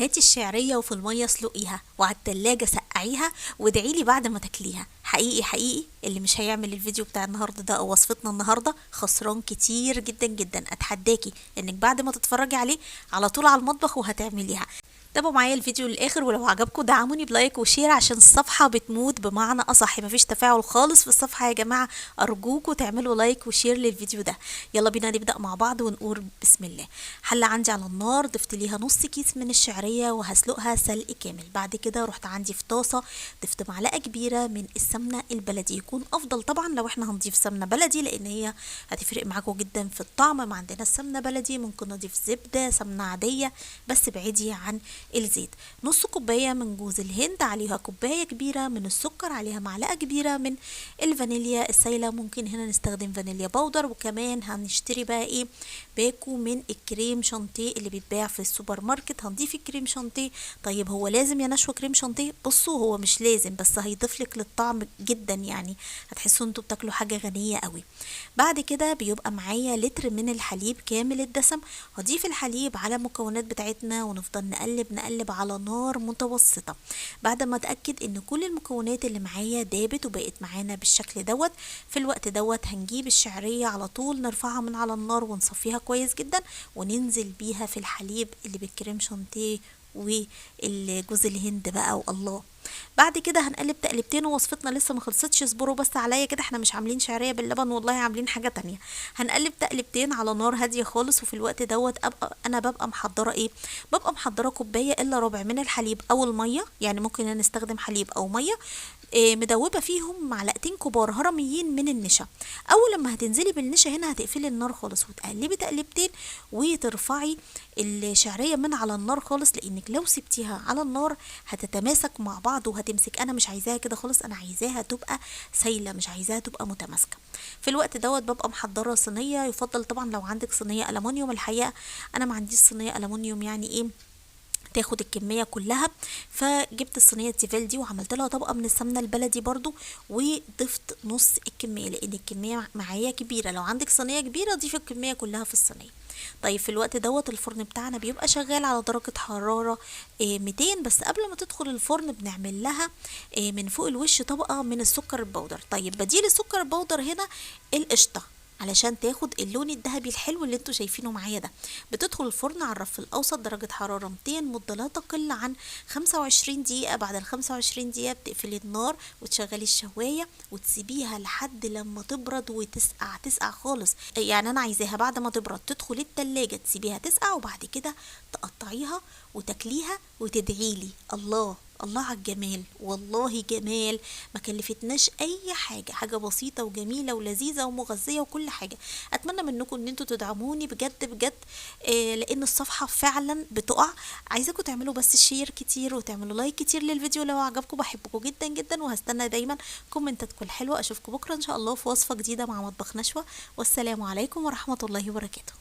هاتي الشعرية وفي المية اسلقيها وعلى التلاجة سقعيها وادعيلي بعد ما تاكليها. حقيقي حقيقي اللي مش هيعمل الفيديو بتاع النهارده ده او وصفتنا النهارده خسران كتير جدا جدا. اتحداكي انك بعد ما تتفرجي عليه على طول على المطبخ وهتعمليها. تابعوا معايا الفيديو للاخر، ولو عجبكم دعموني بلايك وشير عشان الصفحه بتموت، بمعنى اصح مفيش تفاعل خالص في الصفحه يا جماعه. ارجوكم تعملوا لايك وشير للفيديو ده. يلا بينا نبدا مع بعض ونقول بسم الله. حله عندي على النار، ضفت ليها نص كيس من الشعريه وهسلقها سلق كامل. بعد كده رحت عندي في طاسه ضفت معلقه كبيره من السمنه البلدي، يكون افضل طبعا لو احنا هنضيف سمنه بلدي لان هي هتفرق معاكم جدا في الطعم. ما عندنا السمنه بلدي ممكن نضيف زبده سمنه عاديه، بس ابعدي عن الزيت. نص كوبايه من جوز الهند، عليها كوبايه كبيره من السكر، عليها معلقه كبيره من الفانيليا السايله، ممكن هنا نستخدم فانيليا باودر. وكمان هنشتري بقى ايه، باكو من الكريم شانتيه اللي بيتباع في السوبر ماركت. هنضيف الكريم شانتيه. طيب هو لازم يا نشوى كريم شانتيه؟ بصوا هو مش لازم، بس هيضيف لك للطعم جدا، يعني هتحسوا انتوا بتاكلوا حاجه غنيه قوي. بعد كده بيبقى معايا لتر من الحليب كامل الدسم. هضيف الحليب على المكونات بتاعتنا ونفضل نقلب على نار متوسطة. بعد ما اتأكد ان كل المكونات اللي معايا دابت وبقت معانا بالشكل دوت، في الوقت دوت هنجيب الشعرية على طول نرفعها من على النار ونصفيها كويس جدا وننزل بيها في الحليب اللي بالكريم شانتيه والجوز الهند بقى. والله بعد كده هنقلب تقلبتين، ووصفتنا لسه ما خلصتش، اصبروا بس عليا كده، احنا مش عاملين شعريه باللبن والله، عاملين حاجه تانية. هنقلب تقلبتين على نار هاديه خالص. وفي الوقت دوت انا ببقى محضره ايه، ببقى محضره كوبايه الا ربع من الحليب او الميه، يعني ممكن نستخدم حليب او ميه. مدوبه فيهم معلقتين كبار هرميين من النشا. اول لما هتنزلي بالنشا هنا هتقفلي النار خالص وتقلبي تقلبتين وترفعي الشعريه من على النار خالص، لانك لو سبتيها على النار هتتماسك مع بعض وهتمسك. انا مش عايزاها كده خالص، انا عايزاها تبقى سايله، مش عايزاها تبقى متماسكه. في الوقت دوت ببقى محضره صينيه، يفضل طبعا لو عندك صينيه الومنيوم. الحقيقه انا ما عنديش صينيه الومنيوم يعني ايه تاخد الكميه كلها، فجبت الصينيه التيفال دي وعملت لها طبقه من السمنه البلدي برضو، وضفت نص الكميه لان الكميه معايا كبيره. لو عندك صينيه كبيره ضيفي الكميه كلها في الصينيه. طيب في الوقت دوت الفرن بتاعنا بيبقى شغال على درجه حراره 200، بس قبل ما تدخل الفرن بنعمل لها من فوق الوش طبقه من السكر البودر. طيب بديل السكر البودر هنا القشطه علشان تاخد اللون الذهبي الحلو اللي انتوا شايفينه معايا ده. بتدخل الفرن على الرف الاوسط درجة حرارة 200 مدة لا تقل عن 25 دقيقة. بعد ال 25 دقيقة بتقفلي النار وتشغلي الشواية وتسيبيها لحد لما تبرد وتسقع، تسقع خالص. يعني انا عايزاها بعد ما تبرد تدخل التلاجة تسيبيها تسقع، وبعد كده تقطعيها وتاكليها وتدعيلي. الله الله على الجمال، والله جمال. ما كلفتناش اي حاجه، حاجه بسيطه وجميله ولذيذه ومغذيه وكل حاجه. اتمنى منكم ان انتوا تدعموني بجد بجد، لان الصفحه فعلا بتقع. عايزاكم تعملوا بس شير كتير وتعملوا لايك كتير للفيديو لو عجبكم. بحبكم جدا جدا وهستنى دايما كومنتاتكم الحلوه. اشوفكم بكره ان شاء الله في وصفه جديده مع مطبخ نشوى، والسلام عليكم ورحمه الله وبركاته.